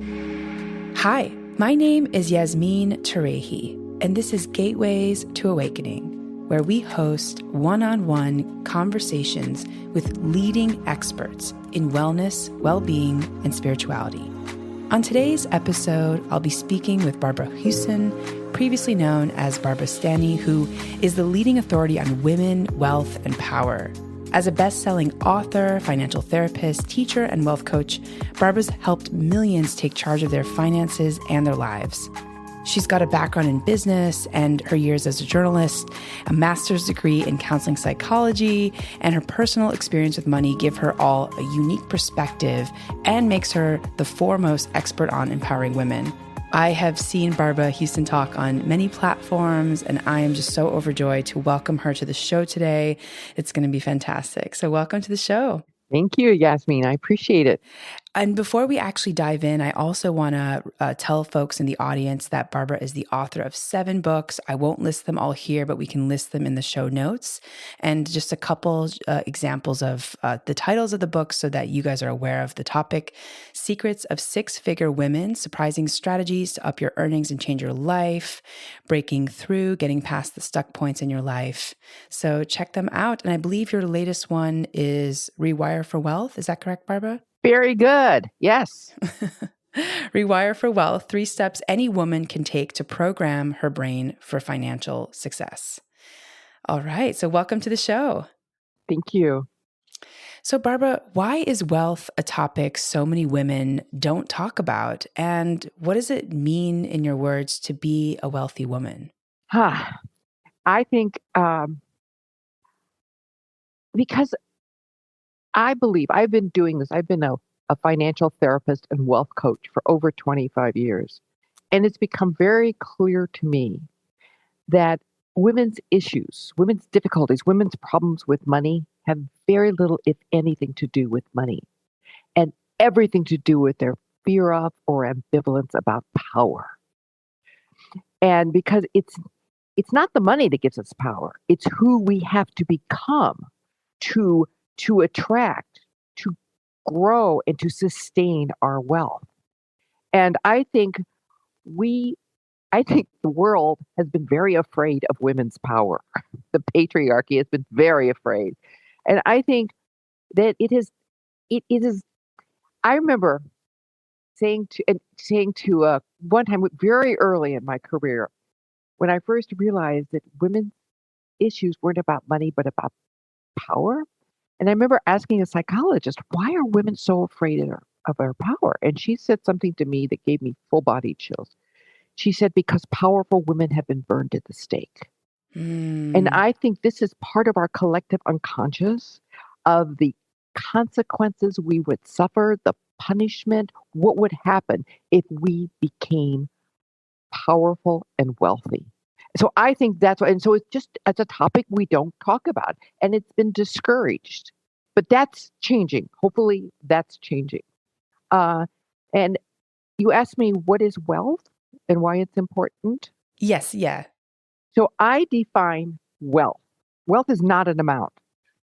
Hi, my name is Yasmin Tarehi, and this is Gateways to Awakening, where we host one-on-one conversations with leading experts in wellness, well-being, and spirituality. On today's episode, I'll be speaking with Barbara Huson, previously known as Barbara Stanny, who is the leading authority on women, wealth, and power. As a best-selling author, financial therapist, teacher, and wealth coach, Barbara's helped millions take charge of their finances and their lives. She's got a background in business and her years as a journalist, a master's degree in counseling psychology, and her personal experience with money give her all a unique perspective and makes her the foremost expert on empowering women. I have seen Barbara Huson talk on many platforms, and I am just so overjoyed to welcome her to the show today. It's going to be fantastic. So welcome to the show. Thank you, Yasmin. I appreciate it. And before we actually dive in, I also want to tell folks in the audience that Barbara is the author of 7 books. I won't list them all here, but we can list them in the show notes. And just a couple examples of the titles of the books so that you guys are aware of the topic. Secrets of Six-Figure Women, Surprising Strategies to Up Your Earnings and Change Your Life, Breaking Through, Getting Past the Stuck Points in Your Life. So check them out. And I believe your latest one is Rewire for Wealth. Is that correct, Barbara? Very good. Yes. Rewire for Wealth, 3 steps any woman can take to program her brain for financial success. All right. So welcome to the show. Thank you. So Barbara, why is wealth a topic so many women don't talk about? And what does it mean, in your words, to be a wealthy woman? I think because I believe I've been doing this. I've been a financial therapist and wealth coach for over 25 years. And it's become very clear to me that women's issues, women's difficulties, women's problems with money have very little, if anything, to do with money and everything to do with their fear of or ambivalence about power. And because it's not the money that gives us power, it's who we have to become to attract, to grow, and to sustain our wealth. And I think the world has been very afraid of women's power. The patriarchy has been very afraid. And I think that it is, I remember saying to one time very early in my career, when I first realized that women's issues weren't about money, but about power. And I remember asking a psychologist, why are women so afraid of their power? And she said something to me that gave me full body chills. She said, because powerful women have been burned at the stake. And I think this is part of our collective unconscious of the consequences we would suffer, the punishment, what would happen if we became powerful and wealthy. So I think that's why, and so it's a topic we don't talk about, and it's been discouraged, but that's changing. Hopefully that's changing. And you asked me, what is wealth and why it's important? Yes. Yeah. So I define wealth. Wealth is not an amount.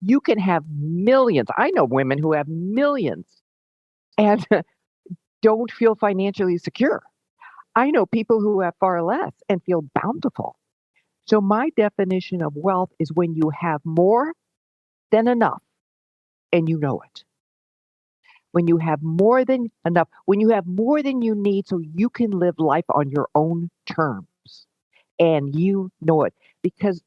You can have millions. I know women who have millions and don't feel financially secure. I know people who have far less and feel bountiful. So my definition of wealth is when you have more than enough and you know it. When you have more than enough, when you have more than you need so you can live life on your own terms and you know it. Because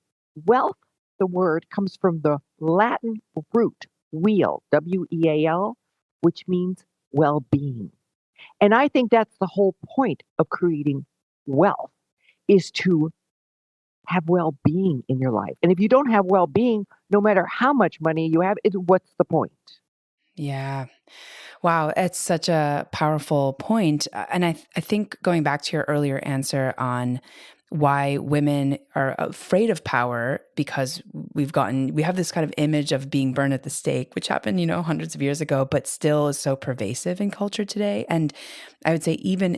wealth, the word, comes from the Latin root weal, W-E-A-L, which means well-being. And I think that's the whole point of creating wealth, is to have well-being in your life. And if you don't have well-being, no matter how much money you have, what's the point? Yeah. Wow. It's such a powerful point. And I think going back to your earlier answer on why women are afraid of power, because we have this kind of image of being burned at the stake, which happened, hundreds of years ago, but still is so pervasive in culture today. And I would say even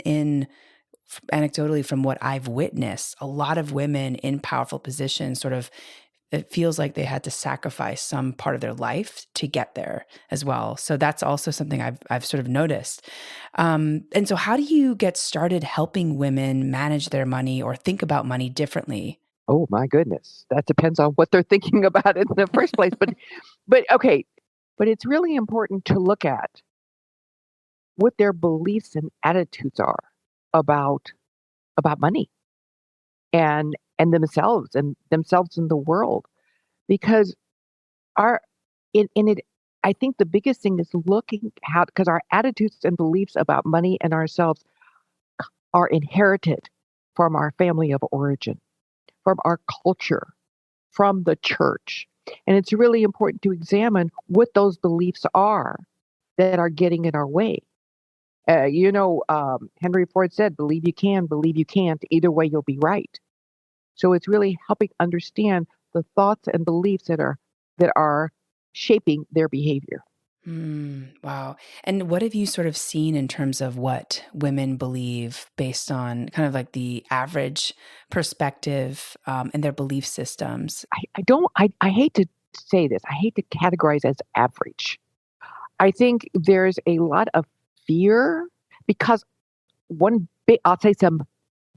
anecdotally from what I've witnessed, a lot of women in powerful positions sort of it feels like they had to sacrifice some part of their life to get there as well. So that's also something I've sort of noticed. And so how do you get started helping women manage their money or think about money differently? Oh my goodness. That depends on what they're thinking about in the first place. But okay. But it's really important to look at what their beliefs and attitudes are about money and themselves in the world. Because our in it I think the biggest thing is looking how because our attitudes and beliefs about money and ourselves are inherited from our family of origin, from our culture, from the church. And it's really important to examine what those beliefs are that are getting in our way. Henry Ford said, believe you can, believe you can't. Either way, you'll be right. So it's really helping understand the thoughts and beliefs that are shaping their behavior. Wow. And what have you sort of seen in terms of what women believe based on kind of like the average perspective and their belief systems? I hate to say this. I hate to categorize as average. I think there's a lot of fear because I'll say some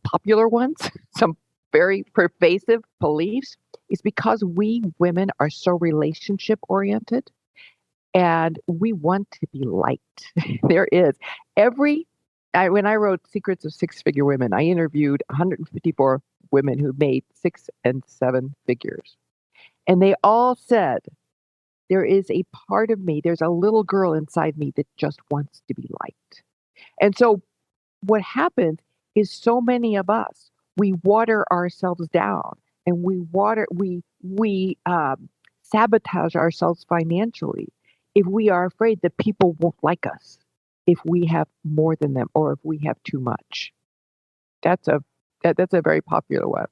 popular ones, some very pervasive beliefs, is because we women are so relationship oriented and we want to be liked. There is when I wrote Secrets of Six Figure Women, I interviewed 154 women who made six and seven figures. And they all said, there is a part of me, there's a little girl inside me that just wants to be liked. And so what happens is so many of us, we water ourselves down and we sabotage ourselves financially if we are afraid that people won't like us if we have more than them or if we have too much. That's a very popular one.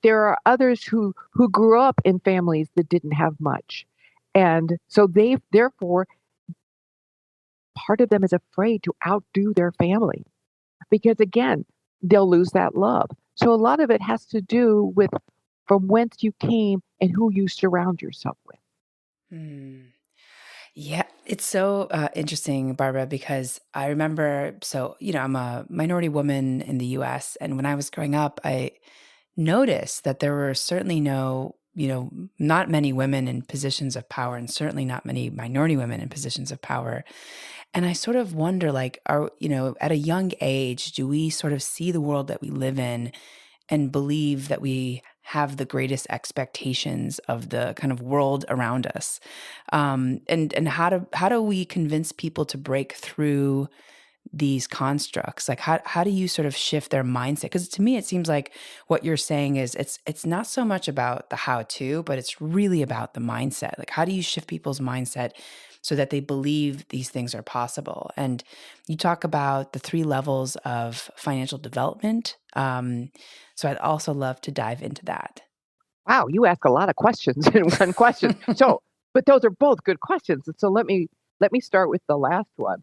There are others who grew up in families that didn't have much. And so they therefore part of them is afraid to outdo their family because again, they'll lose that love. So a lot of it has to do with from whence you came and who you surround yourself with. Hmm. Yeah, it's so interesting, Barbara, because I remember, I'm a minority woman in the US. And when I was growing up, I noticed that there were certainly not many women in positions of power, and certainly not many minority women in positions of power. And I sort of wonder, like, at a young age, do we sort of see the world that we live in and believe that we have the greatest expectations of the kind of world around us? And how do we convince people to break through these constructs? Like how do you sort of shift their mindset? Because to me, it seems like what you're saying is it's not so much about the how to, but it's really about the mindset. Like how do you shift people's mindset so that they believe these things are possible? And you talk about the 3 levels of financial development. So I'd also love to dive into that. Wow, you ask a lot of questions in one question. So, but those are both good questions. And so let me start with the last one.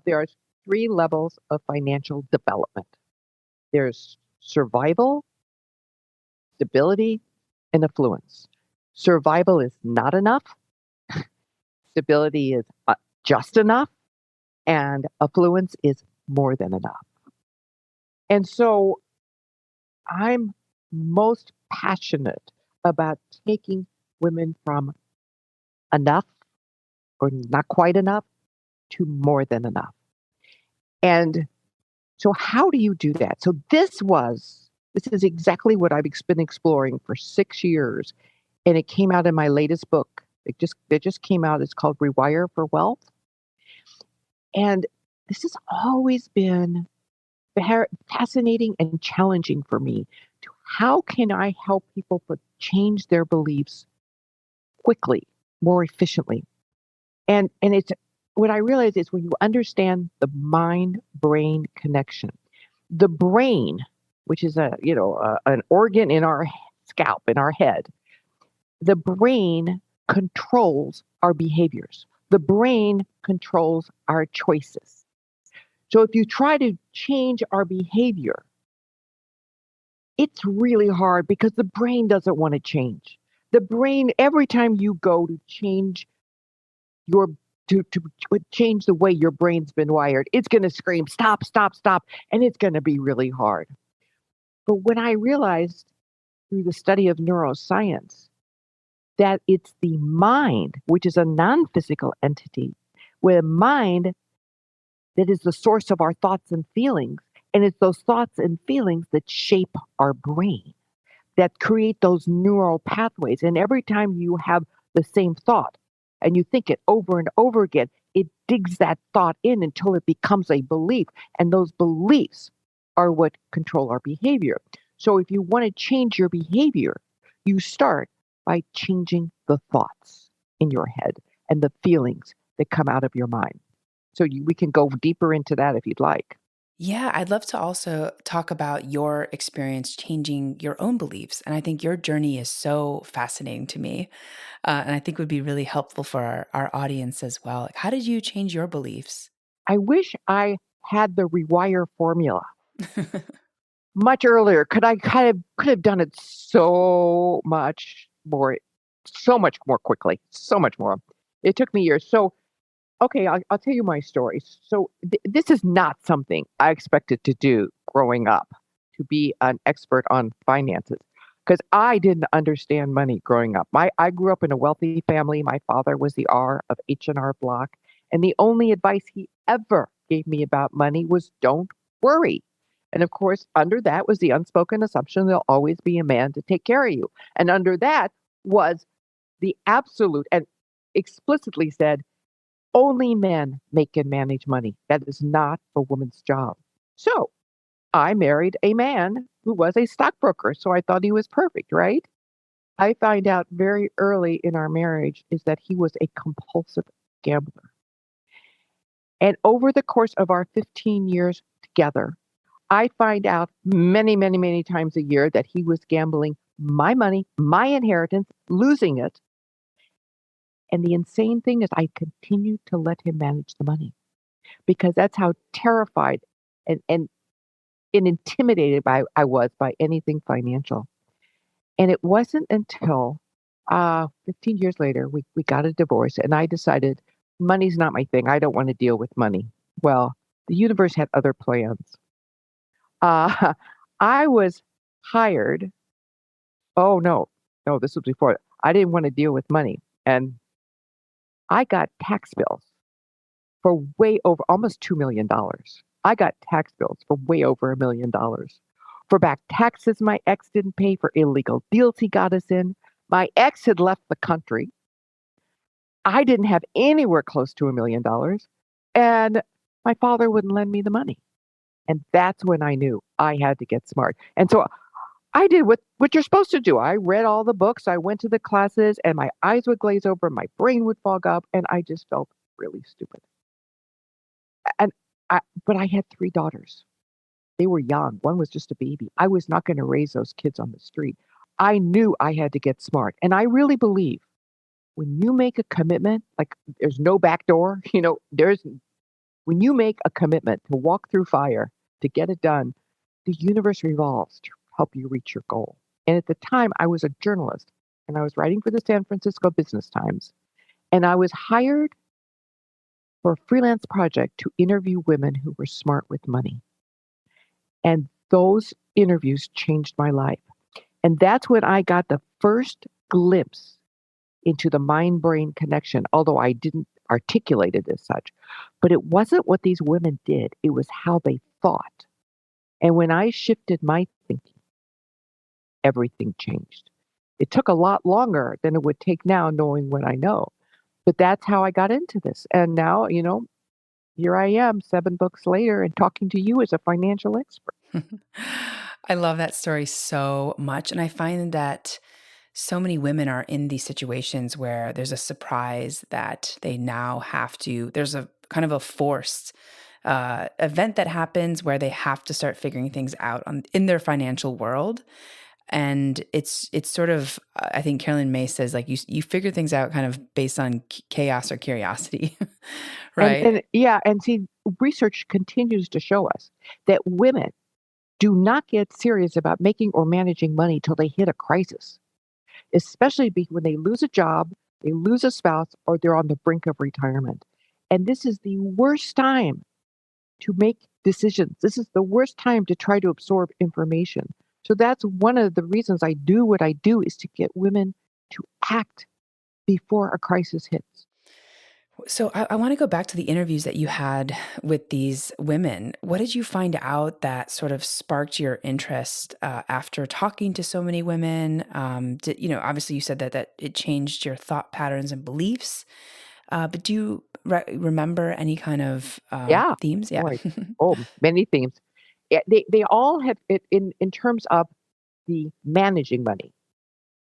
There are 3 levels of financial development. There's survival, stability, and affluence. Survival is not enough. Stability is just enough, and affluence is more than enough. And so I'm most passionate about taking women from enough or not quite enough to more than enough. And so how do you do that? So this is exactly what I've been exploring for 6 years. And it came out in my latest book. It just came out. It's called Rewire for Wealth. And this has always been fascinating and challenging for me. How can I help people change their beliefs quickly, more efficiently? And it's what I realize is when you understand the mind brain connection, the brain, which is an organ in our scalp in our head, the brain controls our behaviors. The brain controls our choices. So if you try to change our behavior, It's really hard because the brain doesn't want to change. The brain, every time you go to change your to change the way your brain's been wired, it's going to scream, stop, stop, stop. And it's going to be really hard. But when I realized through the study of neuroscience that it's the mind, which is a non physical entity, where mind that is the source of our thoughts and feelings. And it's those thoughts and feelings that shape our brain, that create those neural pathways. And every time you have the same thought and you think it over and over again, it digs that thought in until it becomes a belief. And those beliefs are what control our behavior. So if you want to change your behavior, you start by changing the thoughts in your head and the feelings that come out of your mind. So we can go deeper into that if you'd like. Yeah, I'd love to also talk about your experience changing your own beliefs. And I think your journey is so fascinating to me. And I think would be really helpful for our audience as well. Like, how did you change your beliefs? I wish I had the rewire formula much earlier. Could have done it so much more quickly, so much more. It took me years. So okay, I'll tell you my story. So this is not something I expected to do growing up, to be an expert on finances, because I didn't understand money growing up. I grew up in a wealthy family. My father was the R of H&R Block, and the only advice he ever gave me about money was don't worry. And of course, under that was the unspoken assumption there'll always be a man to take care of you. And under that was the absolute and explicitly said, only men make and manage money. That is not a woman's job. So I married a man who was a stockbroker. So I thought he was perfect, right? I find out very early in our marriage is that he was a compulsive gambler. And over the course of our 15 years together, I find out many, many, many times a year that he was gambling my money, my inheritance, losing it. And the insane thing is I continued to let him manage the money because that's how terrified and intimidated I was by anything financial. And it wasn't until 15 years later, we got a divorce and I decided money's not my thing. I don't want to deal with money. Well, the universe had other plans. Uh, I was hired. Oh, no, this was before. I didn't want to deal with money. And I got tax bills for way over almost $2 million. I got tax bills for way over $1 million for back taxes my ex didn't pay, for illegal deals he got us in. My ex had left the country. I didn't have anywhere close to $1 million. And my father wouldn't lend me the money. And that's when I knew I had to get smart. And so I did what you're supposed to do. I read all the books, I went to the classes, and my eyes would glaze over, my brain would fog up, and I just felt really stupid. And but I had 3 daughters. They were young. One was just a baby. I was not going to raise those kids on the street. I knew I had to get smart. And I really believe when you make a commitment, like there's no back door, when you make a commitment to walk through fire, to get it done, the universe revolves to help you reach your goal. And at the time, I was a journalist and I was writing for the San Francisco Business Times. And I was hired for a freelance project to interview women who were smart with money. And those interviews changed my life. And that's when I got the first glimpse into the mind brain connection, although I didn't articulate it as such. But it wasn't what these women did, it was how they thought. And when I shifted my thinking, everything changed. It took a lot longer than it would take now, knowing what I know. But that's how I got into this. And now, here I am 7 books later and talking to you as a financial expert. I love that story so much. And I find that so many women are in these situations where there's a surprise that they now have to, there's a kind of a forced event that happens where they have to start figuring things out in their financial world. And it's sort of, I think Carolyn May says, like, you figure things out kind of based on chaos or curiosity, right? And see, research continues to show us that women do not get serious about making or managing money till they hit a crisis, especially when they lose a job, they lose a spouse, or they're on the brink of retirement. And this is the worst time to make decisions. This is the worst time to try to absorb information. So that's one of the reasons I do what I do, is to get women to act before a crisis hits. So I want to go back to the interviews that you had with these women. What did you find out that sort of sparked your interest after talking to so many women? Obviously you said that it changed your thought patterns and beliefs. But do you remember any kind of Yeah. themes? Yeah. Boy. Oh, many themes. Yeah, they all have it in terms of the managing money.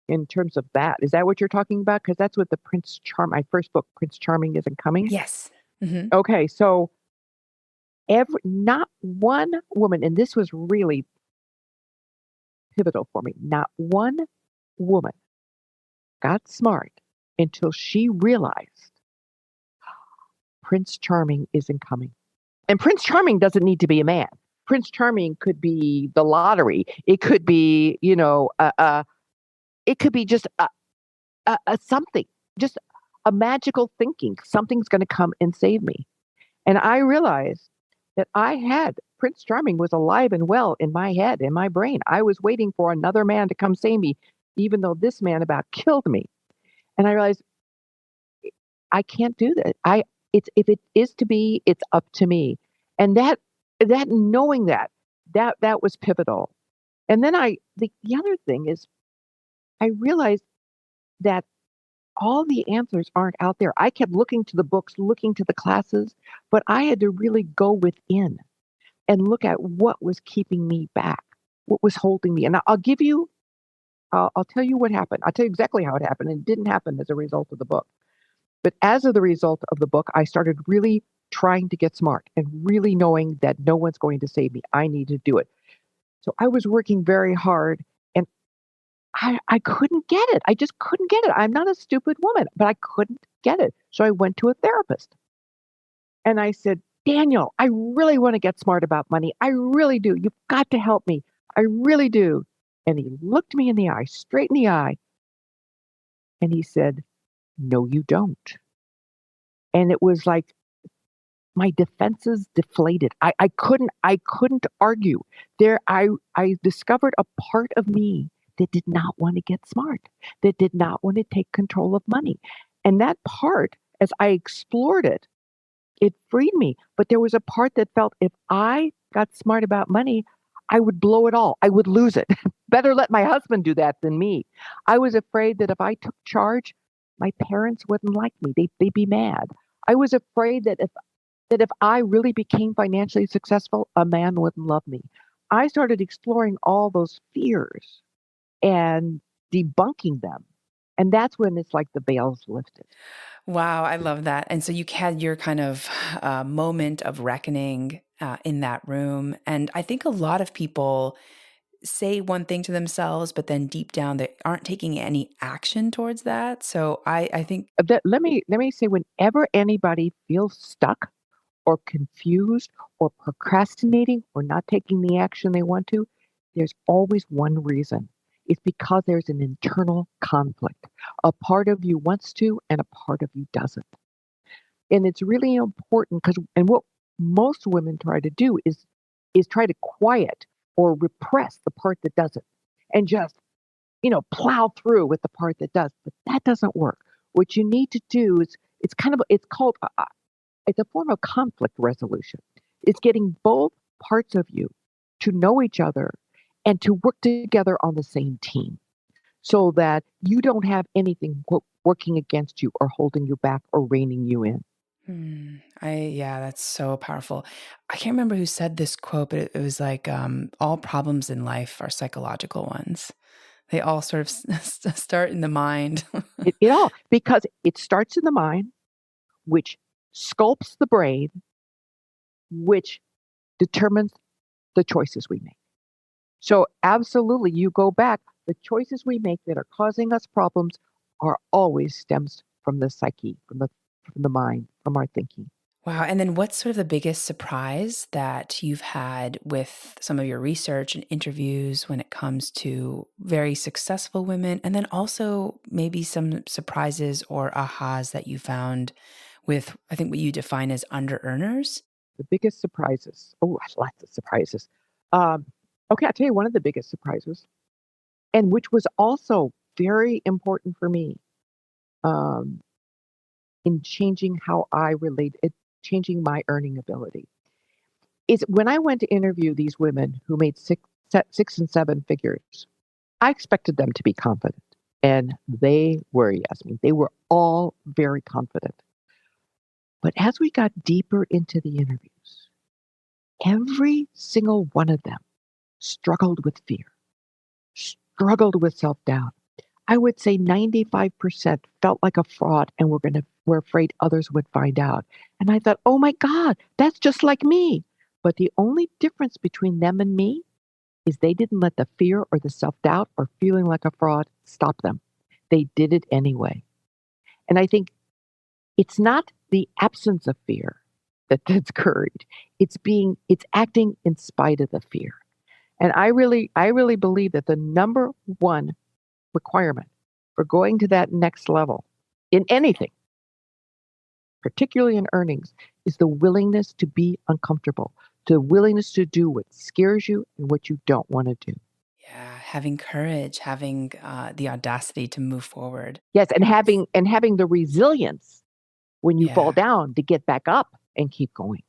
In terms of that, is that what you're talking about? Because that's what my first book, Prince Charming Isn't Coming. Yes. Mm-hmm. Okay, so not one woman, and this was really pivotal for me, not one woman got smart until she realized Prince Charming isn't coming. And Prince Charming doesn't need to be a man. Prince Charming could be the lottery. It could be, it could be just a something, just a magical thinking. Something's going to come and save me. And I realized that Prince Charming was alive and well in my head, in my brain. I was waiting for another man to come save me, even though this man about killed me. And I realized I can't do that. If it is to be, it's up to me. And knowing that was pivotal. And then the other thing is I realized that all the answers aren't out there. I kept looking to the books, looking to the classes, but I had to really go within and look at what was keeping me back, what was holding me. And I'll tell you what happened. I'll tell you exactly how it happened. And it didn't happen as a result of the book. But as of the result of the book, I started really trying to get smart and really knowing that no one's going to save me. I need to do it. So I was working very hard, and I couldn't get it. I just couldn't get it. I'm not a stupid woman, but I couldn't get it. So I went to a therapist and I said, Daniel, I really want to get smart about money. I really do. You've got to help me. I really do. And he looked me in the eye, straight in the eye, and he said, no, you don't. And it was like my defenses deflated. I couldn't argue. I discovered a part of me that did not want to get smart, that did not want to take control of money. And that part, as I explored it, it freed me. But there was a part that felt if I got smart about money, I would blow it all. I would lose it. Better let my husband do that than me. I was afraid that if I took charge, my parents wouldn't like me. They'd be mad. I was afraid that if I really became financially successful, a man wouldn't love me. I started exploring all those fears and debunking them. And that's when it's like the veil's lifted. Wow, I love that. And so you had your kind of moment of reckoning in that room. And I think a lot of people say one thing to themselves, but then deep down they aren't taking any action towards that. So I think Let me say, whenever anybody feels stuck or confused or procrastinating or not taking the action they want to, there's always one reason. It's because there's an internal conflict. A part of you wants to and a part of you doesn't. And it's really important and what most women try to do is try to quiet or repress the part that doesn't and just, plow through with the part that does. But that doesn't work. What you need to do is it's called it's a form of conflict resolution. It's getting both parts of you to know each other and to work together on the same team so that you don't have anything working against you or holding you back or reining you in. Yeah, that's so powerful. I can't remember who said this quote, but it was like, all problems in life are psychological ones. They all sort of start in the mind. It all, because it starts in the mind, which sculpts the brain, which determines the choices we make. So absolutely, you go back, the choices we make that are causing us problems are always stems from the psyche, from the mind, from our thinking. Wow. And then what's sort of the biggest surprise that you've had with some of your research and interviews when it comes to very successful women? And then also maybe some surprises or ahas that you found with, I think, what you define as under earners? The biggest surprises. Oh, lots of surprises. Um, okay, I'll tell you one of the biggest surprises, and which was also very important for me um, in changing how I relate, it, changing my earning ability. Is when I went to interview these women who made six and seven figures, I expected them to be confident, and they were, Yasmin. They were all very confident. But as we got deeper into the interviews, every single one of them struggled with fear, struggled with self doubt. I would say 95% felt like a fraud and were afraid others would find out. And I thought, oh my God, that's just like me. But the only difference between them and me is they didn't let the fear or the self doubt or feeling like a fraud stop them. They did it anyway. And I think it's not the absence of fear that's courage. It's acting in spite of the fear. And I really believe that the number one requirement for going to that next level in anything, particularly in earnings, is the willingness to be uncomfortable, the willingness to do what scares you and what you don't want to do. Yeah, having courage, having the audacity to move forward. Yes, and having the resilience when you fall Yeah. down to get back up and keep going.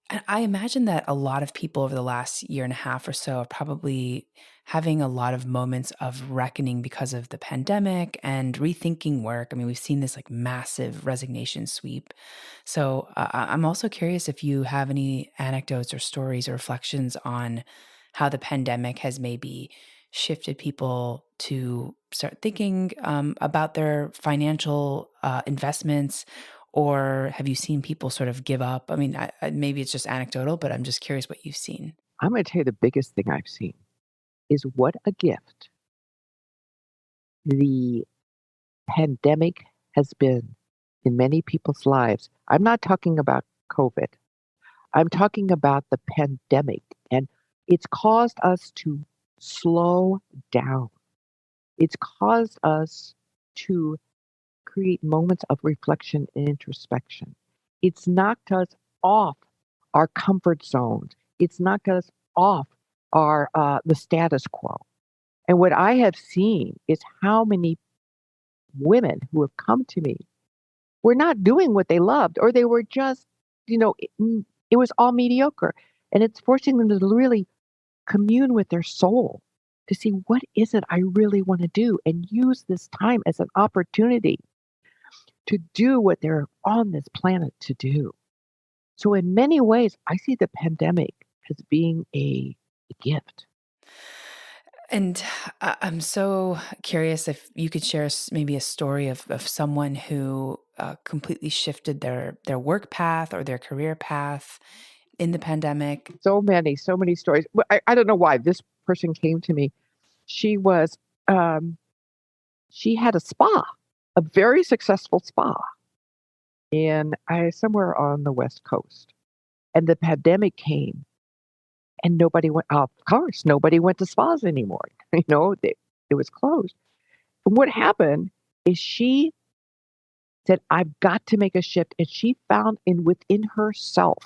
And I imagine that a lot of people over the last year and a half or so are probably having a lot of moments of reckoning because of the pandemic and rethinking work. I mean, we've seen this like massive resignation sweep. So I'm also curious if you have any anecdotes or stories or reflections on how the pandemic has maybe shifted people to start thinking about their financial investments, or have you seen people sort of give up? I mean, maybe it's just anecdotal, but I'm just curious what you've seen. I'm going to tell you the biggest thing I've seen is what a gift the pandemic has been in many people's lives. I'm not talking about COVID. I'm talking about the pandemic, and it's caused us to slow down. It's caused us to create moments of reflection and introspection. It's knocked us off our comfort zones. It's knocked us off our the status quo. And what I have seen is how many women who have come to me were not doing what they loved, or they were just, it was all mediocre. And it's forcing them to really commune with their soul to see what is it I really want to do and use this time as an opportunity to do what they're on this planet to do. So, in many ways, I see the pandemic as being a gift. And I'm so curious if you could share maybe a story of someone who completely shifted their work path or their career path in the pandemic. So many stories. I don't know why this person came to me. She was, um, she had a spa, a very successful spa, in somewhere on the West Coast. And the pandemic came, and nobody went. Of course, nobody went to spas anymore. It was closed. And what happened is she said, "I've got to make a shift," and she found in within herself.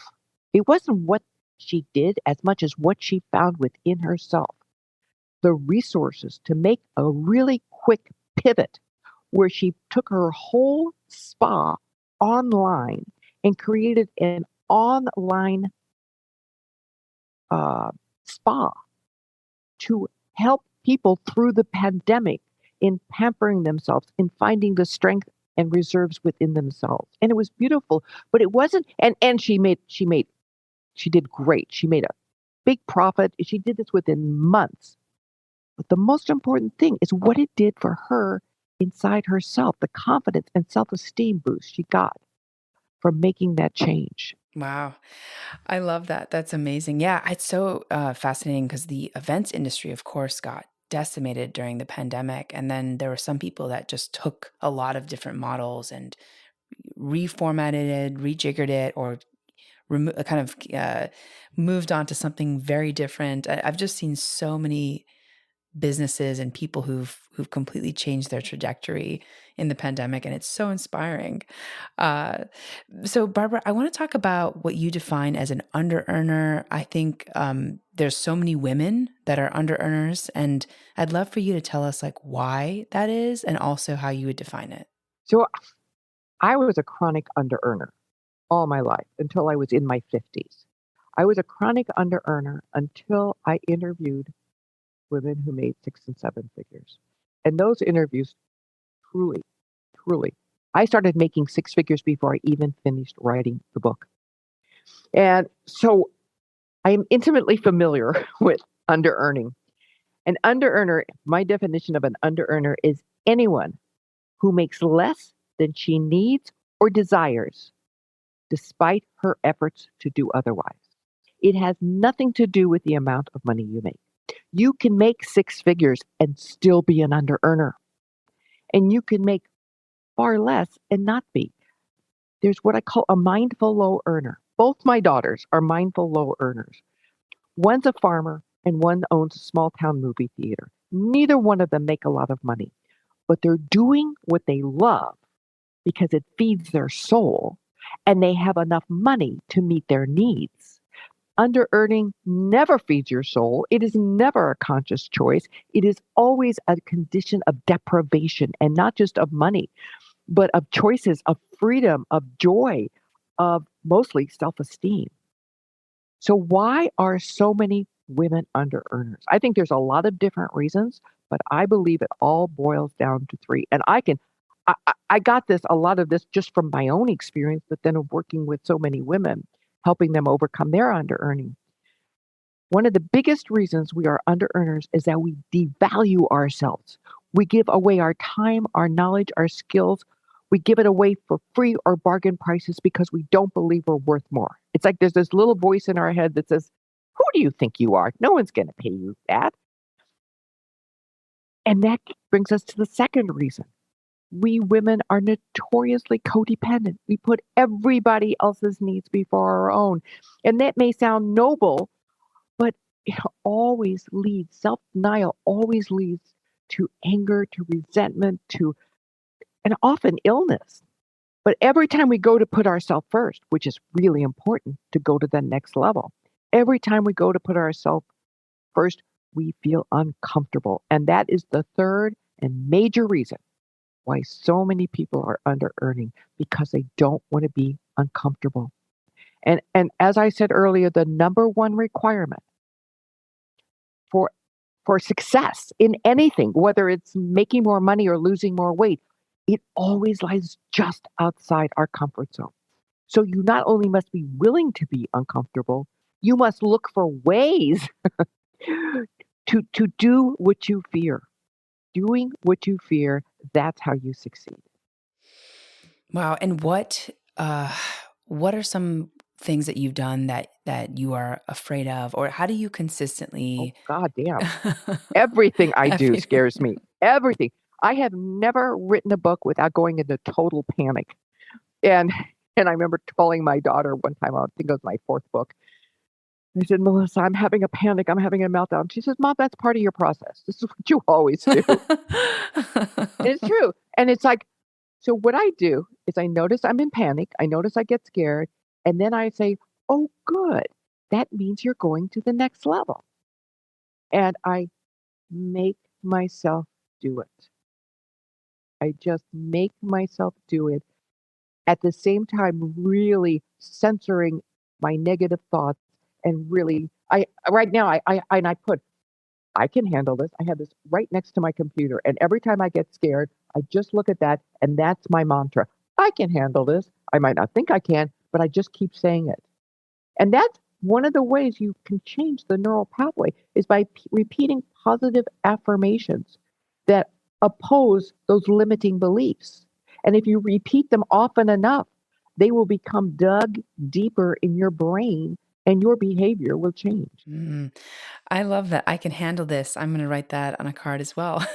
It wasn't what she did as much as what she found within herself, the resources to make a really quick pivot where she took her whole spa online and created an online uh, spa to help people through the pandemic in pampering themselves, in finding the strength and reserves within themselves. And it was beautiful, but it wasn't. And she did great. She made a big profit. She did this within months. But the most important thing is what it did for her inside herself, the confidence and self-esteem boost she got from making that change. Wow. I love that. That's amazing. Yeah, it's so fascinating because the events industry, of course, got decimated during the pandemic. And then there were some people that just took a lot of different models and reformatted it, rejiggered it, or kind of moved on to something very different. I've just seen so many businesses and people who've completely changed their trajectory in the pandemic, and it's so inspiring. So Barbara, I want to talk about what you define as an under earner. I think there's so many women that are under earners, and I'd love for you to tell us like why that is, and also how you would define it. So I was a chronic under earner all my life until I was in my 50s. I was a chronic under earner until I interviewed women who made 6 and 7 figures. And those interviews truly, truly, I started making 6 figures before I even finished writing the book. And so I am intimately familiar with under earning. An under earner, my definition of an under earner is anyone who makes less than she needs or desires despite her efforts to do otherwise. It has nothing to do with the amount of money you make. You can make 6 figures and still be an under earner. And you can make far less and not be. There's what I call a mindful low earner. Both my daughters are mindful low earners. One's a farmer and one owns a small town movie theater. Neither one of them make a lot of money, but they're doing what they love because it feeds their soul and they have enough money to meet their needs. Under earning never feeds your soul. It is never a conscious choice. It is always a condition of deprivation, and not just of money, but of choices, of freedom, of joy, of mostly self-esteem. So why are so many women under earners? I think there's a lot of different reasons, but I believe it all boils down to three. And I got a lot of this just from my own experience, but then of working with so many women, helping them overcome their under earning. One of the biggest reasons we are under earners is that we devalue ourselves. We give away our time, our knowledge, our skills. We give it away for free or bargain prices because we don't believe we're worth more. It's like there's this little voice in our head that says, who do you think you are? No one's going to pay you that. And that brings us to the second reason. We women are notoriously codependent. We put everybody else's needs before our own. And that may sound noble, but it always leads, self-denial always leads to anger, to resentment, and often illness. But every time we go to put ourselves first, which is really important to go to the next level, every time we go to put ourselves first, we feel uncomfortable. And that is the third and major reason why so many people are under earning, because they don't want to be uncomfortable. And as I said earlier, the number one requirement for success in anything, whether it's making more money or losing more weight, it always lies just outside our comfort zone. So you not only must be willing to be uncomfortable, you must look for ways to do what you fear. Doing what you fear, that's how you succeed. Wow. And what are some things that you've done that you are afraid of, or how do you Oh, consistently God damn. Everything I do Everything. scares me. Everything. I have never written a book without going into total panic. And I remember telling my daughter one time, I think it was my fourth book, I said, Melissa, I'm having a panic. I'm having a meltdown. She says, Mom, that's part of your process. This is what you always do. It's true. And it's like, so what I do is I notice I'm in panic. I notice I get scared. And then I say, oh, good. That means you're going to the next level. And I make myself do it. I just make myself do it. At the same time, really censoring my negative thoughts and really, I right now, I put, I can handle this. I have this right next to my computer. And every time I get scared, I just look at that. And that's my mantra. I can handle this. I might not think I can, but I just keep saying it. And that's one of the ways you can change the neural pathway is by repeating positive affirmations that oppose those limiting beliefs. And if you repeat them often enough, they will become dug deeper in your brain and your behavior will change. Mm, I love that. I can handle this. I'm going to write that on a card as well.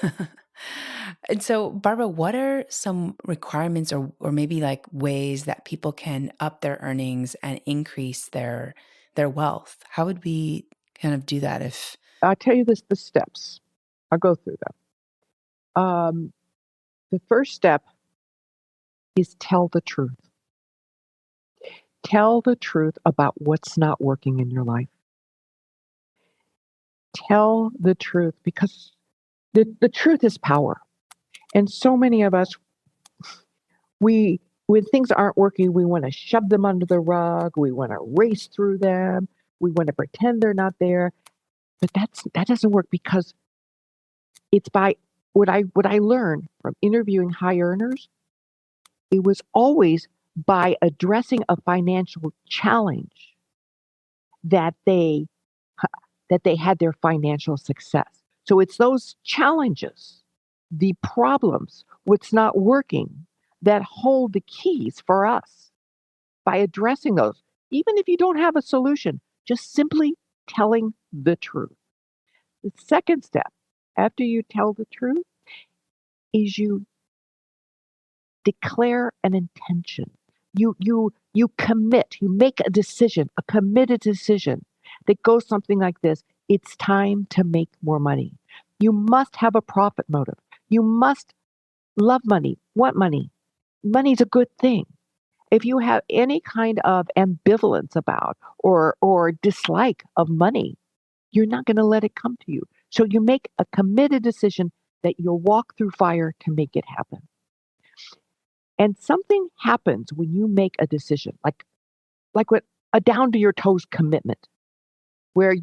And so, Barbara, what are some requirements or maybe like ways that people can up their earnings and increase their wealth? How would we kind of do that if I'll tell you the steps. I'll go through them. The first step is tell the truth. Tell the truth about what's not working in your life. Tell the truth because the truth is power. And so many of us, when things aren't working, we want to shove them under the rug. We want to race through them. We want to pretend they're not there. But that doesn't work because it's by what I learned from interviewing high earners. It was always by addressing a financial challenge that they had their financial success. So it's those challenges, the problems, what's not working, that hold the keys for us. By addressing those, even if you don't have a solution, just simply telling the truth. The second step, after you tell the truth, is you declare an intention. You commit, you make a decision, a committed decision that goes something like this. It's time to make more money. You must have a profit motive. You must love money, want money. Money's a good thing. If you have any kind of ambivalence about or dislike of money, you're not going to let it come to you. So you make a committed decision that you'll walk through fire to make it happen. And something happens when you make a decision, like what a down to your toes commitment, where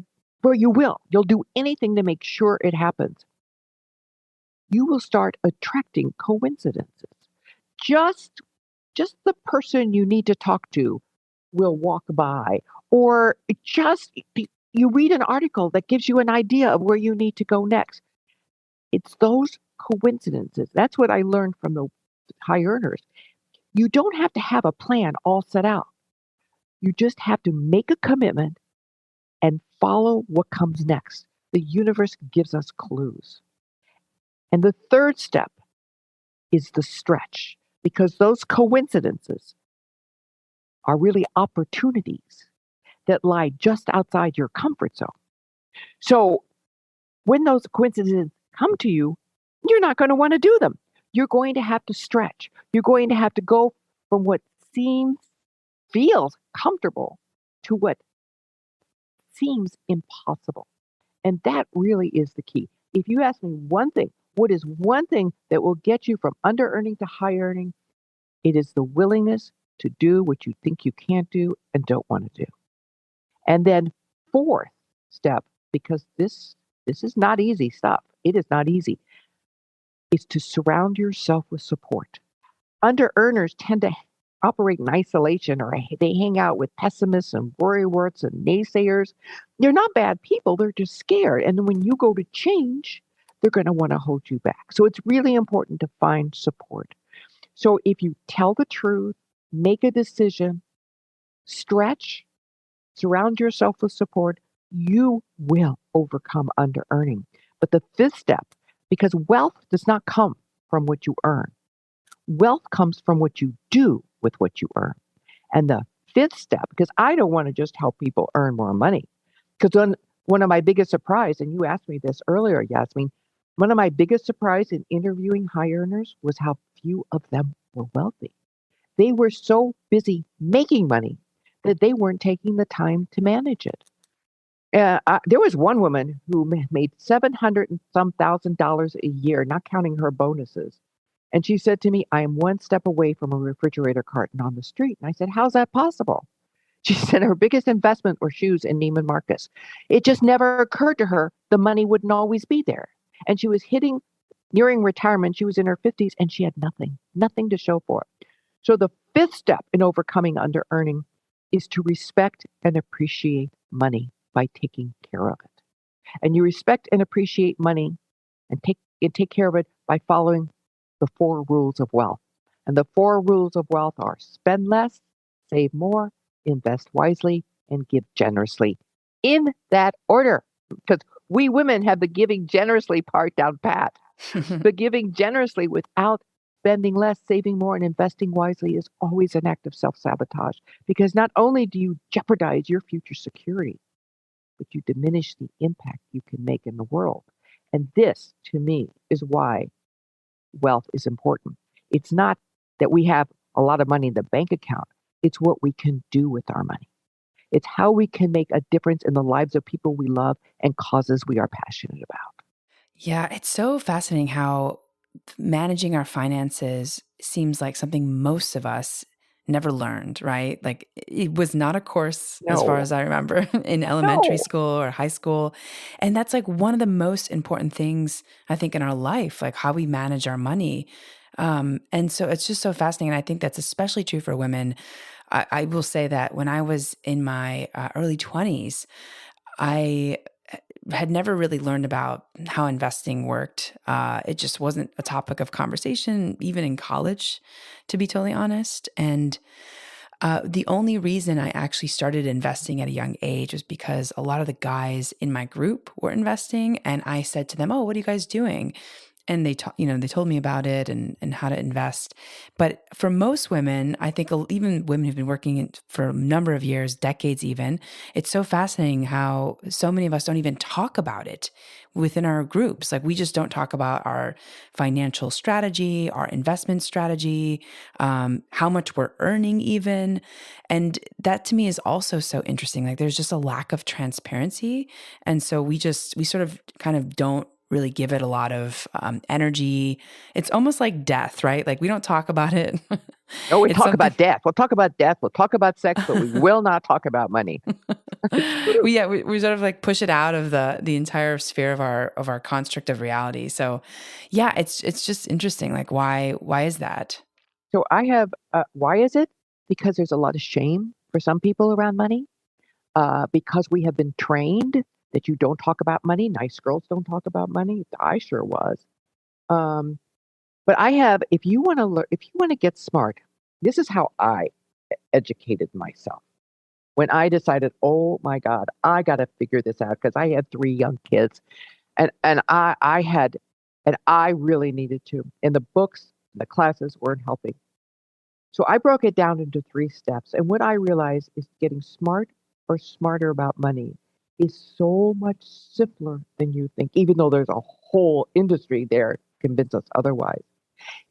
you'll do anything to make sure it happens. You will start attracting coincidences. Just the person you need to talk to will walk by, or just you read an article that gives you an idea of where you need to go next. It's those coincidences. That's what I learned from the high earners. You don't have to have a plan all set out. You just have to make a commitment and follow what comes next. The universe gives us clues. And the third step is the stretch, because those coincidences are really opportunities that lie just outside your comfort zone. So when those coincidences come to you, you're not going to want to do them. You're going to have to stretch. You're going to have to go from what feels comfortable to what seems impossible. And that really is the key. If you ask me one thing, what is one thing that will get you from under earning to high earning? It is the willingness to do what you think you can't do and don't want to do. And then fourth step, because this is not easy stuff. It is not easy. Is to surround yourself with support. Under earners tend to operate in isolation, or they hang out with pessimists and worrywarts and naysayers. They're not bad people. They're just scared. And then when you go to change, they're going to want to hold you back. So it's really important to find support. So if you tell the truth, make a decision, stretch, surround yourself with support, you will overcome under earning. But the fifth step, because wealth does not come from what you earn. Wealth comes from what you do with what you earn. And the fifth step, because I don't want to just help people earn more money, because one of my biggest surprise, and you asked me this earlier, Yasmin, one of my biggest surprise in interviewing high earners was how few of them were wealthy. They were so busy making money that they weren't taking the time to manage it. There was one woman who made $700 and some $1,000 a year, not counting her bonuses. And she said to me, I am one step away from a refrigerator carton on the street. And I said, how's that possible? She said her biggest investment were shoes in Neiman Marcus. It just never occurred to her the money wouldn't always be there. And she was nearing retirement. She was in her 50s and she had nothing to show for it. So the fifth step in overcoming under earning is to respect and appreciate money by taking care of it. And you respect and appreciate money and take care of it by following the 4 rules of wealth. And the 4 rules of wealth are spend less, save more, invest wisely, and give generously. In that order, because we women have the giving generously part down pat. But giving generously without spending less, saving more, and investing wisely is always an act of self-sabotage, because not only do you jeopardize your future security, but you diminish the impact you can make in the world. And this, to me, is why wealth is important. It's not that we have a lot of money in the bank account, it's what we can do with our money. It's how we can make a difference in the lives of people we love and causes we are passionate about. Yeah, it's so fascinating how managing our finances seems like something most of us never learned, right? Like it was not a course as far No, as I remember in elementary no. school or high school. And that's like one of the most important things I think in our life, like how we manage our money. And so it's just so fascinating. And I think that's especially true for women. I will say that when I was in my early 20s, I had never really learned about how investing worked. It just wasn't a topic of conversation, even in college, to be totally honest. And the only reason I actually started investing at a young age was because a lot of the guys in my group were investing, and I said to them, "Oh, what are you guys doing?" And they told me about it and how to invest. But for most women, I think even women who've been working for a number of years, decades even, it's so fascinating how so many of us don't even talk about it within our groups. Like we just don't talk about our financial strategy, our investment strategy, how much we're earning even. And that to me is also so interesting. Like there's just a lack of transparency. And so we sort of kind of don't really give it a lot of energy. It's almost like death, right? Like we don't talk about it. No, we It's talk something. about death. We'll talk about death. We'll talk about sex, but we will not talk about money. It's Well, true. yeah, we sort of like push it out of the entire sphere of our construct of reality. So, yeah, it's just interesting. Like, why is that? So I have, why is it? Because there's a lot of shame for some people around money. Because we have been trained that you don't talk about money. Nice girls don't talk about money. I sure was. Um, but I have, if you want to learn, if you want to get smart, this is how I educated myself. When I decided, oh my God, I got to figure this out because I had three young kids, and I really needed to. And the books, the classes weren't helping. So I broke it down into three steps. And what I realized is getting smart or smarter about money is so much simpler than you think, even though there's a whole industry there to convince us otherwise.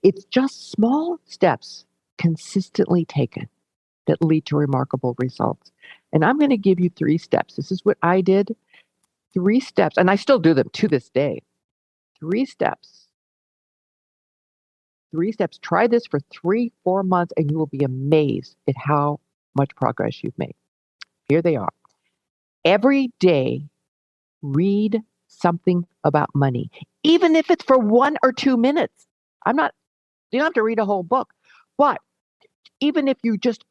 It's just small steps consistently taken that lead to remarkable results. And I'm going to give you three steps. This is what I did. Three steps, and I still do them to this day. Three steps. Three steps. Try this for 3, 4 months, and you will be amazed at how much progress you've made. Here they are. Every day, read something about money, even if it's for 1 or 2 minutes. I'm not, you don't have to read a whole book, but even if you just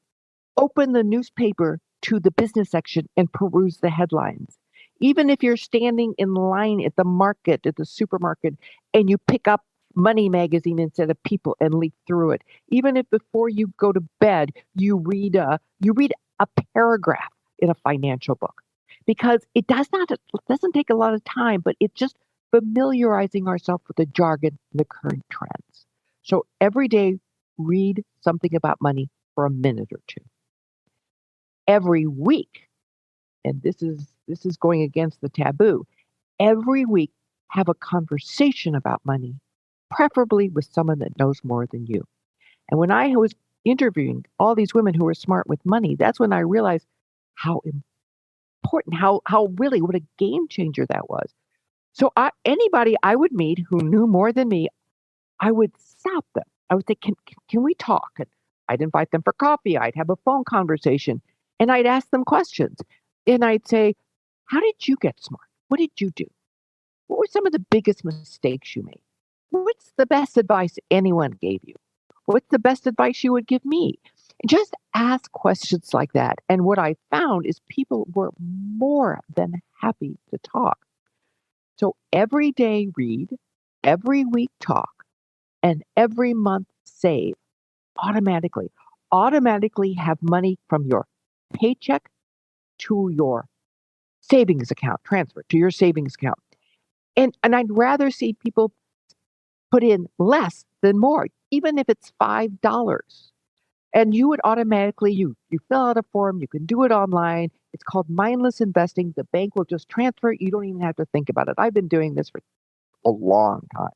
open the newspaper to the business section and peruse the headlines, even if you're standing in line at the market, at the supermarket, and you pick up Money magazine instead of People and leaf through it, even if before you go to bed you read a paragraph in a financial book, because it doesn't take a lot of time, but it's just familiarizing ourselves with the jargon and the current trends. So every day, read something about money for a minute or two. Every week, and this is going against the taboo, every week have a conversation about money, preferably with someone that knows more than you. And when I was interviewing all these women who were smart with money, that's when I realized how important, how really what a game changer that was. So anybody I would meet who knew more than me, I would stop them. I would say, can we talk? And I'd invite them for coffee. I'd have a phone conversation, and I'd ask them questions. And I'd say, how did you get smart? What did you do? What were some of the biggest mistakes you made? What's the best advice anyone gave you? What's the best advice you would give me? Just ask questions like that. And what I found is people were more than happy to talk. So every day read, every week talk, and every month save automatically. Automatically have money from your paycheck to your savings account, transfer to your savings account. And I'd rather see people put in less than more, even if it's $5. And you would automatically, you fill out a form, you can do it online. It's called mindless investing. The bank will just transfer it. You don't even have to think about it. I've been doing this for a long time.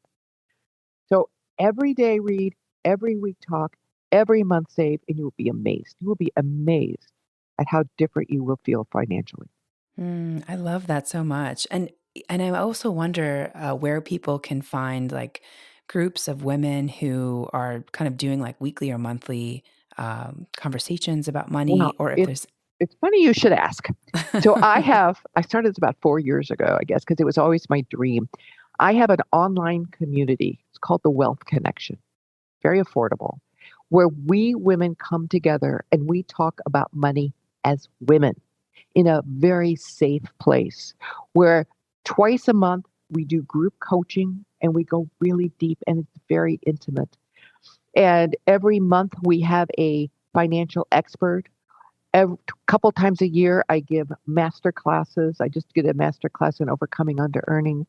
So every day read, every week talk, every month save, and you will be amazed. You will be amazed at how different you will feel financially. I love that so much. And I also wonder where people can find like groups of women who are kind of doing like weekly or monthly conversations about money, Well, or if it's there's it's funny you should ask. So I started this about 4 years ago, I guess, because it was always my dream. I have an online community. It's called the Wealth Connection. Very affordable, where we women come together and we talk about money as women in a very safe place where twice a month we do group coaching and we go really deep and it's very intimate. And every month we have a financial expert. A couple times a year, I give master classes. I just did a master class in overcoming underearning.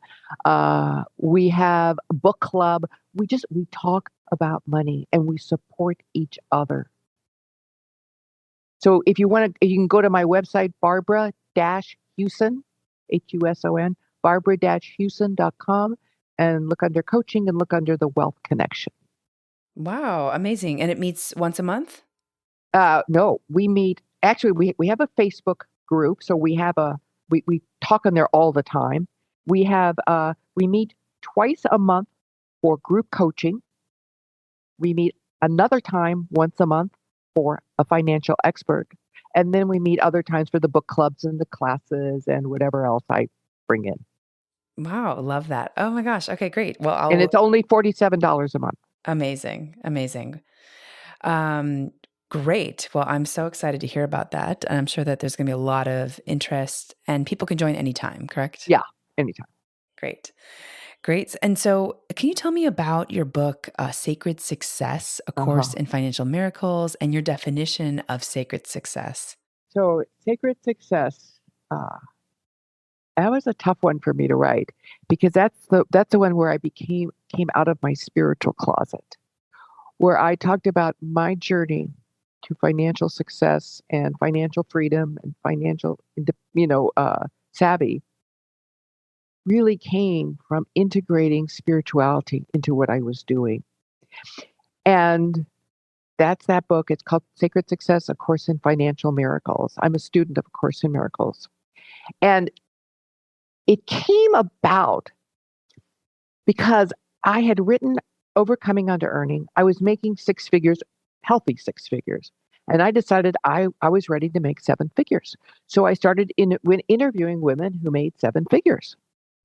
We have a book club. We talk about money and we support each other. So if you want to, you can go to my website, Barbara-Huson, Huson, Barbara-Huson.com, and look under coaching and look under the Wealth Connection. wow, amazing. And it meets once a month? No, we meet. Actually, we have a Facebook group, so we talk on there all the time. We meet twice a month for group coaching. We meet another time once a month for a financial expert, and then we meet other times for the book clubs and the classes and whatever else I bring in. Wow, love that. Oh my gosh. Okay, great. Well, And I'll it's only $47 a month. amazing. Amazing. Um, great. Well, I'm so excited to hear about that. And I'm sure that there's going to be a lot of interest and people can join anytime, correct? Yeah, anytime. Great. Great. And so, can you tell me about your book, Sacred Success, A Course Uh-huh. in Financial Miracles, and your definition of sacred success? So, Sacred Success. Uh, That was a tough one for me to write because that's the one where I came out of my spiritual closet, where I talked about my journey to financial success and financial freedom and savvy really came from integrating spirituality into what I was doing. And that's that book. It's called Sacred Success, A Course in Financial Miracles. I'm a student of A Course in Miracles. And it came about because I had written Overcoming Underearning. I was making six figures, healthy six figures. And I decided I was ready to make seven figures. So I started when interviewing women who made seven figures.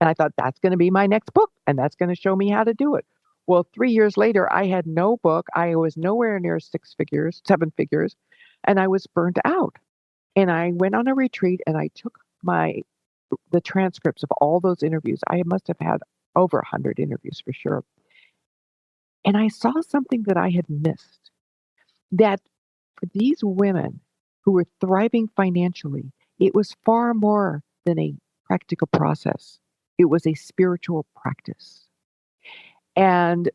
And I thought that's going to be my next book and that's going to show me how to do it. Well, 3 years later, I had no book. I was nowhere near six figures, seven figures, and I was burnt out. And I went on a retreat and I took the transcripts of all those interviews. I must have had over 100 interviews for sure. And I saw something that I had missed, that for these women who were thriving financially, it was far more than a practical process. It was a spiritual practice. And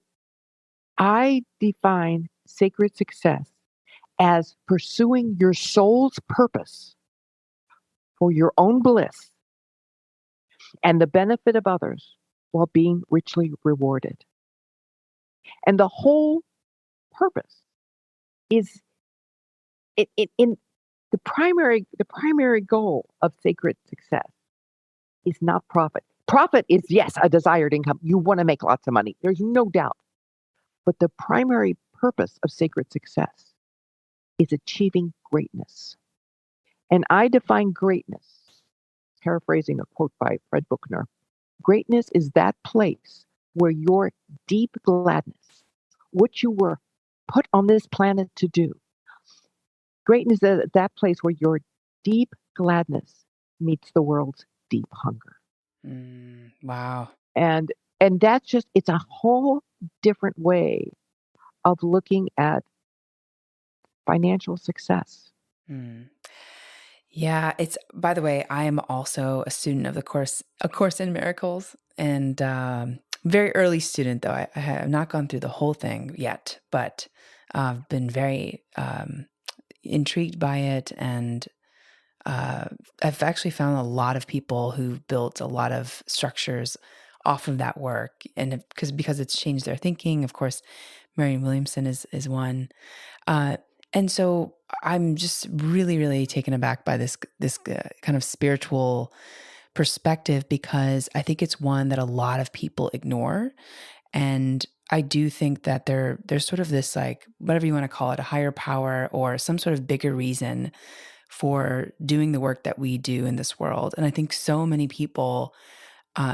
I define sacred success as pursuing your soul's purpose for your own bliss and the benefit of others while being richly rewarded. And the whole purpose is in the primary goal of sacred success is not profit. Profit is, yes, a desired income. You want to make lots of money. There's no doubt. But the primary purpose of sacred success is achieving greatness. And I define greatness, paraphrasing a quote by Fred Buchner. Greatness is that place where your deep gladness, what you were put on this planet to do, greatness is that place where your deep gladness meets the world's deep hunger. Wow. And and that's just it's a whole different way of looking at financial success. Mm. Yeah, it's by the way, I am also a student of the course, A Course in Miracles, and Very early student, though. I have not gone through the whole thing yet, but I've been very intrigued by it, and uh, I've actually found a lot of people who've built a lot of structures off of that work, and because it's changed their thinking. Of course, Marianne Williamson is one, uh, and so I'm just really, really taken aback by this kind of spiritual perspective, because I think it's one that a lot of people ignore. And I do think that there's sort of this, like, whatever you want to call it, a higher power or some sort of bigger reason for doing the work that we do in this world. And I think so many people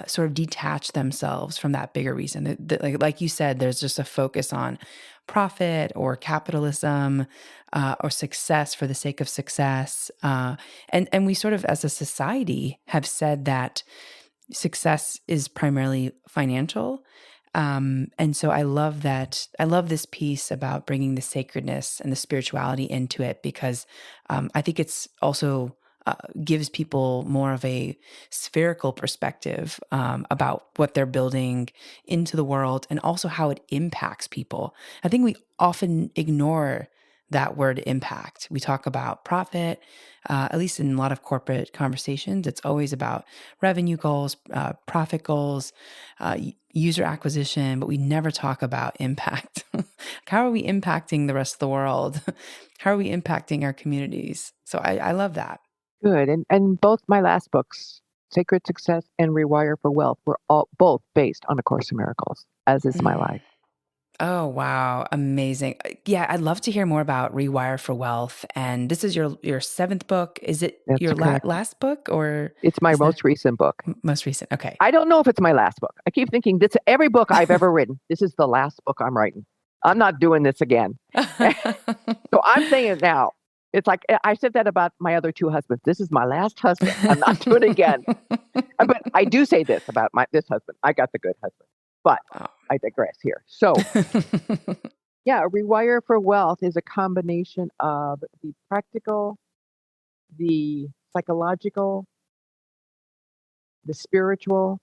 sort of detach themselves from that bigger reason. Like you said, there's just a focus on profit or capitalism or success for the sake of success. And we sort of, as a society, have said that success is primarily financial. And so I love that. I love this piece about bringing the sacredness and the spirituality into it, because I think it's also gives people more of a spherical perspective about what they're building into the world, and also how it impacts people. I think we often ignore that word impact. We talk about profit, at least in a lot of corporate conversations. It's always about revenue goals, profit goals, user acquisition, but we never talk about impact. How are we impacting the rest of the world? How are we impacting our communities? So I love that. Good. And both my last books, Sacred Success and Rewire for Wealth, were both based on A Course in Miracles, as is my Mm. life. Oh, wow. Amazing. Yeah, I'd love to hear more about Rewire for Wealth. And this is your seventh book. Is it That's your correct. last book, or It's my is that most recent book. most recent? Okay. I don't know if it's my last book. I keep thinking this every book I've ever written. This is the last book I'm writing. I'm not doing this again. So I'm saying it now. It's like I said that about my other two husbands. This is my last husband. I'm not doing it again. But I do say this about this husband. I got the good husband. But Oh. I digress here. So yeah, Rewire for Wealth is a combination of the practical, the psychological, the spiritual,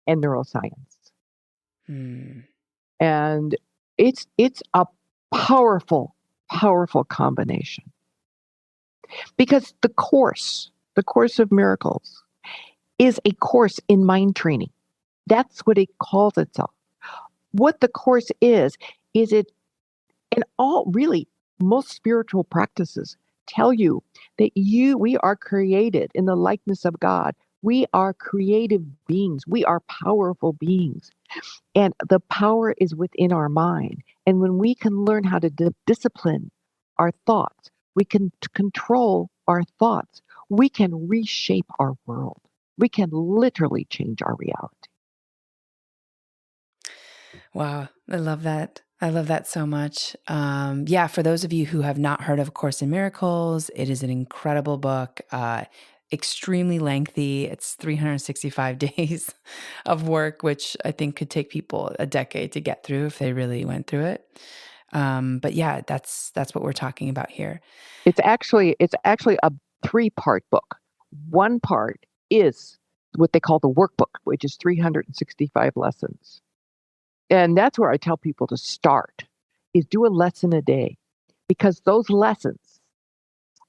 and neuroscience. Hmm. And it's a powerful, powerful combination. Because the Course of Miracles, is a course in mind training. That's what it calls itself. What the course is it, and all really most spiritual practices tell you that we are created in the likeness of God. We are creative beings. We are powerful beings. And the power is within our mind. And when we can learn how to discipline our thoughts, we can control our thoughts, we can reshape our world. We can literally change our reality. Wow, I love that. I love that so much. Yeah, for those of you who have not heard of A Course in Miracles, it is an incredible book, extremely lengthy. It's 365 days of work, which I think could take people a decade to get through if they really went through it. But yeah, that's what we're talking about here. It's actually a three-part book. One part is what they call the workbook, which is 365 lessons. And that's where I tell people to start, is do a lesson a day, because those lessons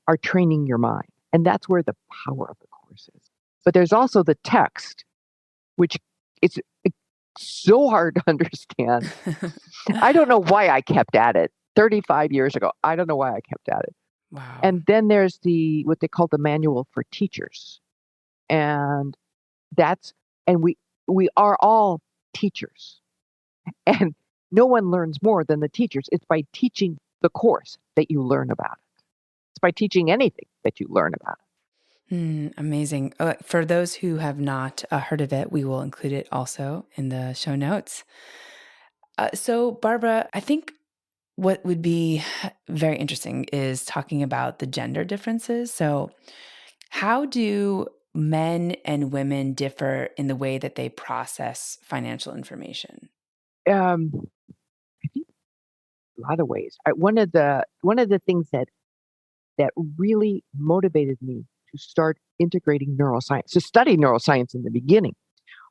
are training your mind. And that's where the power of the course is. But there's also the text, which it's so hard to understand. I don't know why I kept at it 35 years ago. I don't know why I kept at it. Wow. And then there's what they call the manual for teachers. And that's, and we are all teachers. And no one learns more than the teachers. It's by teaching the course that you learn about it. It's by teaching anything that you learn about it. Amazing. For those who have not heard of it, we will include it also in the show notes. So, Barbara, I think what would be very interesting is talking about the gender differences. So, how do men and women differ in the way that they process financial information? I think a lot of ways. One of the things that really motivated me to start integrating neuroscience, to study neuroscience in the beginning,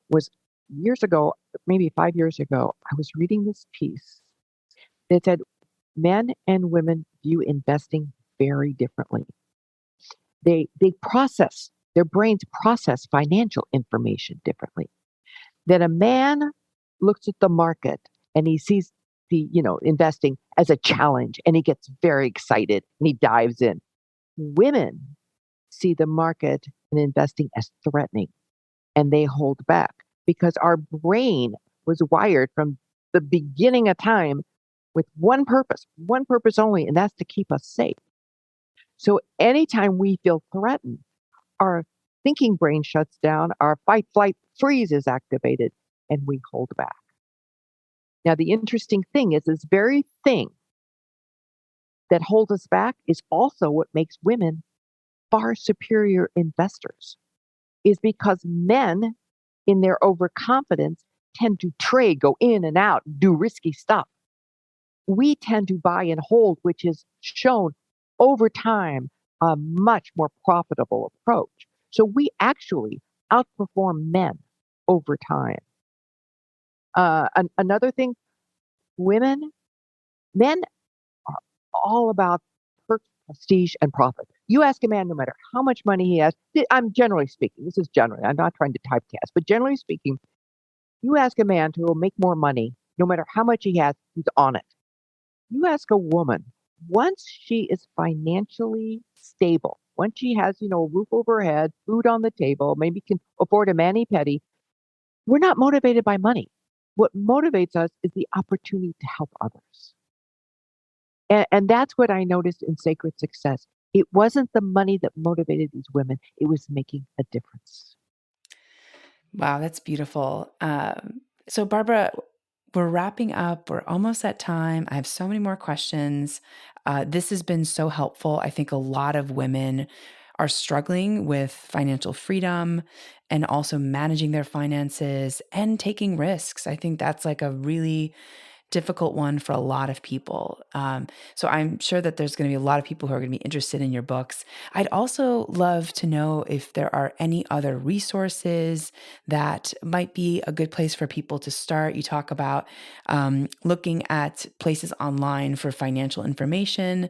was years ago, maybe 5 years ago, I was reading this piece that said men and women view investing very differently. They process, their brains process financial information differently. That a man looks at the market and he sees investing as a challenge and he gets very excited and he dives in. Women see the market and investing as threatening and they hold back because our brain was wired from the beginning of time with one purpose only, and that's to keep us safe. So anytime we feel threatened, our thinking brain shuts down, our fight, flight, freeze is activated, and we hold back. Now, the interesting thing is this very thing that holds us back is also what makes women far superior investors, is because men, in their overconfidence, tend to trade, go in and out, do risky stuff. We tend to buy and hold, which is shown over time a much more profitable approach. So we actually outperform men over time. Another thing, women, men are all about perks, prestige, and profit. You ask a man, no matter how much money he has, I'm generally speaking, this is generally, I'm not trying to typecast, but generally speaking, you ask a man who will make more money, no matter how much he has, he's on it. You ask a woman, once she is financially stable, once she has, a roof over her head, food on the table, maybe can afford a mani-pedi, we're not motivated by money. What motivates us is the opportunity to help others. And that's what I noticed in Sacred Success. It wasn't the money that motivated these women, it was making a difference. Wow, that's beautiful. So, Barbara, we're wrapping up. We're almost at time. I have so many more questions. This has been so helpful. I think a lot of women are struggling with financial freedom and also managing their finances and taking risks. I think that's like a really difficult one for a lot of people. So I'm sure that there's going to be a lot of people who are going to be interested in your books. I'd also love to know if there are any other resources that might be a good place for people to start. You talk about looking at places online for financial information.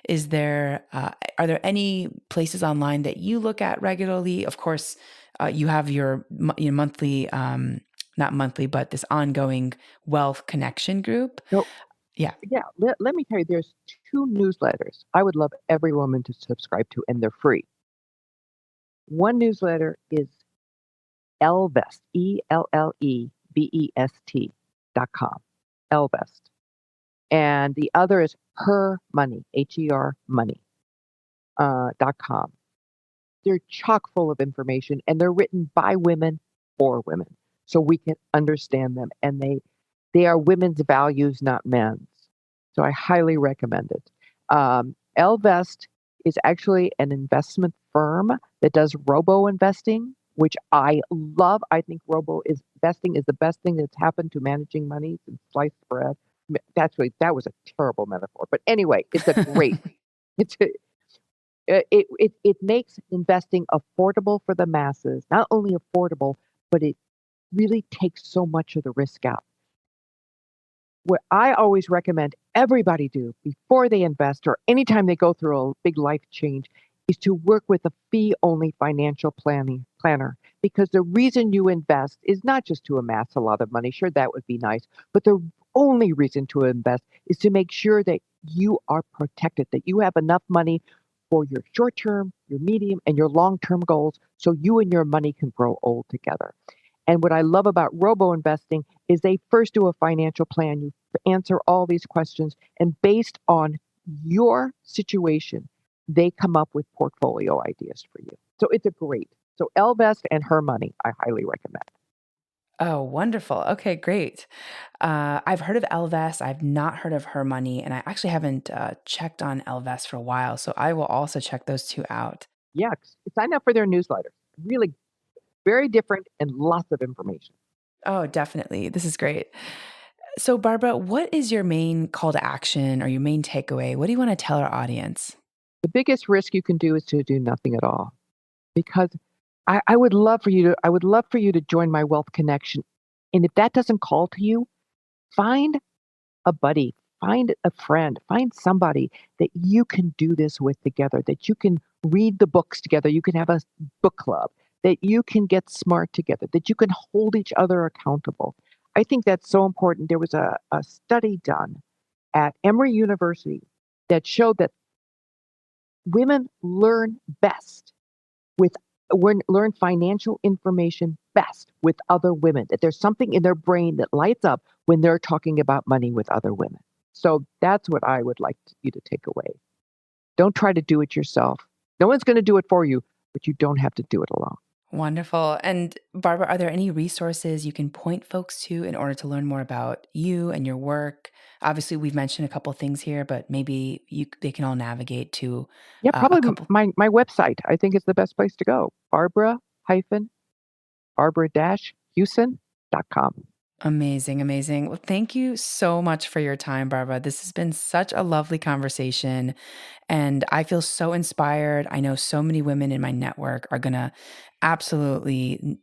Are there any places online that you look at regularly? Of course, you have your monthly, not monthly, but this ongoing wealth connection group. So, Yeah. yeah, let me tell you, there's two newsletters I would love every woman to subscribe to, and they're free. One newsletter is Ellevest, ELLEBEST.com, Ellevest. And the other is Her Money, HER Money, .com. They're chock full of information and they're written by women for women so we can understand them. And they are women's values, not men's. So I highly recommend it. Ellevest is actually an investment firm that does robo investing, which I love. I think robo investing is the best thing that's happened to managing money since sliced bread. That was a terrible metaphor, but anyway, it's a great. It's a, it makes investing affordable for the masses. Not only affordable, but it really takes so much of the risk out. What I always recommend everybody do before they invest or anytime they go through a big life change is to work with a fee-only financial planner. Because the reason you invest is not just to amass a lot of money. Sure, that would be nice. But the only reason to invest is to make sure that you are protected, that you have enough money for your short-term, your medium, and your long-term goals so you and your money can grow old together. And what I love about robo investing is they first do a financial plan. You answer all these questions, and based on your situation, they come up with portfolio ideas for you. So it's a great. So Ellevest and Her Money, I highly recommend. Oh, wonderful. Okay, great. I've heard of Ellevest. I've not heard of Her Money, and I actually haven't checked on Ellevest for a while. So I will also check those two out. Yeah, sign up for their newsletter. Really very different and lots of information. Oh, definitely. This is great. So, Barbara, what is your main call to action or your main takeaway? What do you want to tell our audience? The biggest risk you can do is to do nothing at all. Because I would love for you to join my Wealth Connection And if that doesn't call to you, find a buddy, find a friend, find somebody that you can do this with together, that you can read the books together, you can have a book club, that you can get smart together, that you can hold each other accountable. I think that's so important. There was a study done at Emory University that showed that women learn best with learn financial information best with other women, that there's something in their brain that lights up when they're talking about money with other women. So that's what I would like you to take away. Don't try to do it yourself. No one's going to do it for you, but you don't have to do it alone. Wonderful. And Barbara, are there any resources you can point folks to in order to learn more about you and your work? Obviously, we've mentioned a couple of things here, but maybe they can all navigate to Yeah, a probably couple. my website, I think, is the best place to go. Barbara-Huson.com. Amazing, amazing. Well, thank you so much for your time, Barbara. This has been such a lovely conversation, and I feel so inspired. I know so many women in my network are going to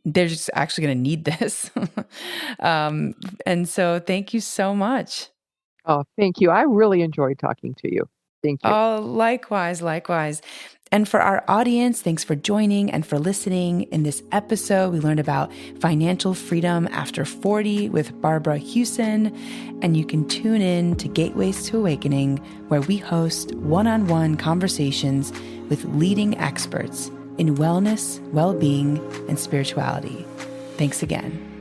they're just actually going to need this. um, and so thank you so much. Oh, thank you. I really enjoyed talking to you. Thank you. Oh, likewise, likewise. And for our audience, thanks for joining and for listening. In this episode, we learned about financial freedom after 40 with Barbara Huson. And you can tune in to Gateways to Awakening, where we host one-on-one conversations with leading experts in wellness, well-being, and spirituality. Thanks again.